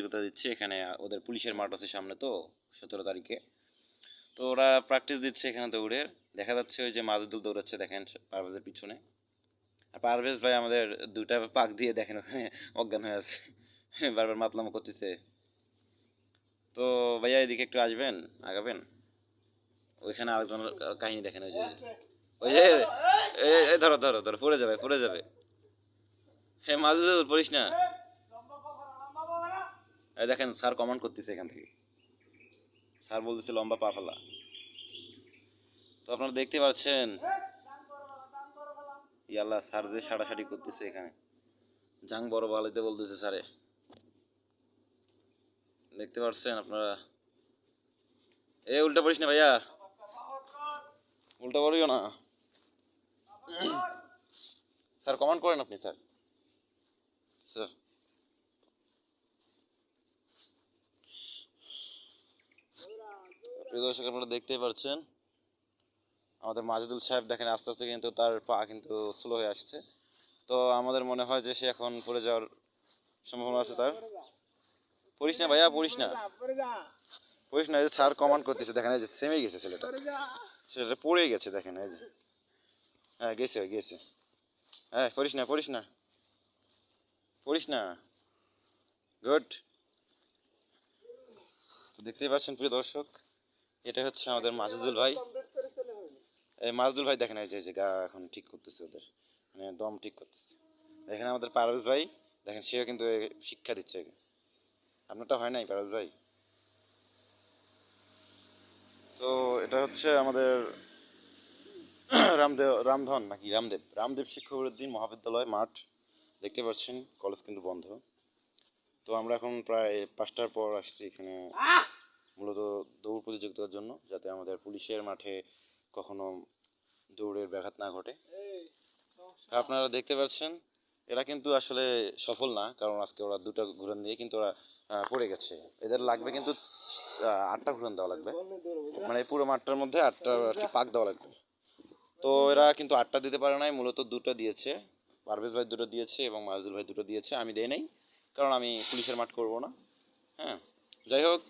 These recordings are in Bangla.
প্রতিযোগিতা দিচ্ছে এখানে। ওদের পুলিশের মাঠ আছে সামনে, তো 17 তারিখে। তো ওরা প্র্যাকটিস দিচ্ছে এখানে দৌড়ের। দেখা যাচ্ছে ওই যে মাজেদুল দৌড়াচ্ছে, দেখেন পারভেজের পিছনে। আর পারভেজ ভাই আমাদের দুইটা পাক দিয়ে দেখেন ওখানে অজ্ঞান হয়ে আছে, বারবার মাতলাম করতেছে। তো ভাইয়া এদিকে একটু আসবেন, আগাবেন। ওইখানে আরেকজনের কাহিনী দেখেন, ওই যে ওই যে ধরো ধরো ধরো, পড়ে যাবে পড়ে যাবে। হ্যাঁ মাজেদুল পড়িস না। এই দেখেন স্যার কমান্ড করতেছে এখান থেকে, স্যার বলতেছে লম্বা পা ফেলা। তো আপনারা দেখতে পাচ্ছেন ইয়াল্লা স্যার যে সাড়াসাড়ি করতেছে এখানে, জাং বড় বালাইতে বলতেছে স্যারে। দেখতে পাচ্ছেন আপনারা। এ উল্টা পড়িস না ভাইয়া, উল্টা পড়িও না। স্যার কমান্ড করেন আপনি, স্যার। স্যার প্রিয় দর্শক, আপনারা দেখতেই পাচ্ছেন আমাদের মাজেদুল সাহেব দেখেন আস্তে আস্তে কিন্তু তার পা কিন্তু স্লো হয়ে আসছে। তো আমাদের মনে হয় যে সে এখন পড়ে যাওয়ার সম্ভাবনা আছে তার। পড়িস না ভাইয়া, পড়িস না, পড়িস না। এই যে স্যার কমান্ড করতেছে দেখেন, এই যে থেমে গেছে ছেলেটা, ছেলেটা পড়ে গেছে দেখেন, এই যে হ্যাঁ গেছে গেছে। হ্যাঁ পড়িস না পড়িস না পড়িস না, গুড। তো দেখতেই পাচ্ছেন প্রিয় দর্শক, এটা হচ্ছে আমাদের মাজেদুল ভাই। এই মাজেদুল ভাই দেখেন, এই যে গা এখন ঠিক করতেছে ওদের, মানে দম ঠিক করতেছে। এখানে আমাদের পারভেজ ভাই দেখেন, সেও কিন্তু শিক্ষা দিচ্ছে। আপনারটা হয় নাই পারভেজ ভাই? তো এটা হচ্ছে আমাদের রামধন নাকি রামদেব শিক্ষাবৃত্তি মহাবিদ্যালয় মাঠ। দেখতে পাচ্ছেন কলেজ কিন্তু বন্ধ। তো আমরা এখন প্রায় 5টার পর আসছি এখানে, মূলত দৌড় প্রতিযোগিতার জন্য, যাতে আমাদের পুলিশের মাঠে কখনো দৌড়ের ব্যাঘাত না ঘটে। আপনারা দেখতে পাচ্ছেন এরা কিন্তু আসলে সফল না, কারণ আজকে ওরা 2টা ঘুরান দিয়ে কিন্তু ওরা পড়ে গেছে। এদের লাগবে কিন্তু 8টা ঘুরান দেওয়া লাগবে, মানে পুরো মাঠটার মধ্যে 8টা পাক দেওয়া লাগবে। তো এরা কিন্তু 8টা দিতে পারে নাই, মূলত 2টা দিয়েছে। পারভেজ ভাই 2টা দিয়েছে এবং মাজদুল ভাই 2টা দিয়েছে, আমি দেই নাই, কারণ আমি পুলিশের মাঠ করব না। হ্যাঁ, যাই হোক,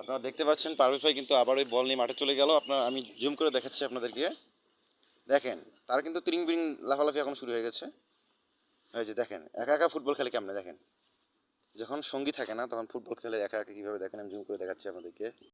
আপনারা দেখতে পাচ্ছেন পারভেজ ভাই কিন্তু আবার ওই বল নিয়ে মাঠে চলে গেল। আপনার আমি জুম করে দেখাচ্ছি আপনাদেরকে, দেখেন তার কিন্তু তিরিং বিরিং লাফালাফি এখন শুরু হয়ে গেছে। এই যে দেখেন একা একা ফুটবল খেলে কেমনে, দেখেন যখন সঙ্গী থাকে না তখন ফুটবল খেলে একা একা কীভাবে, দেখেন আমি জুম করে দেখাচ্ছি আপনাদেরকে।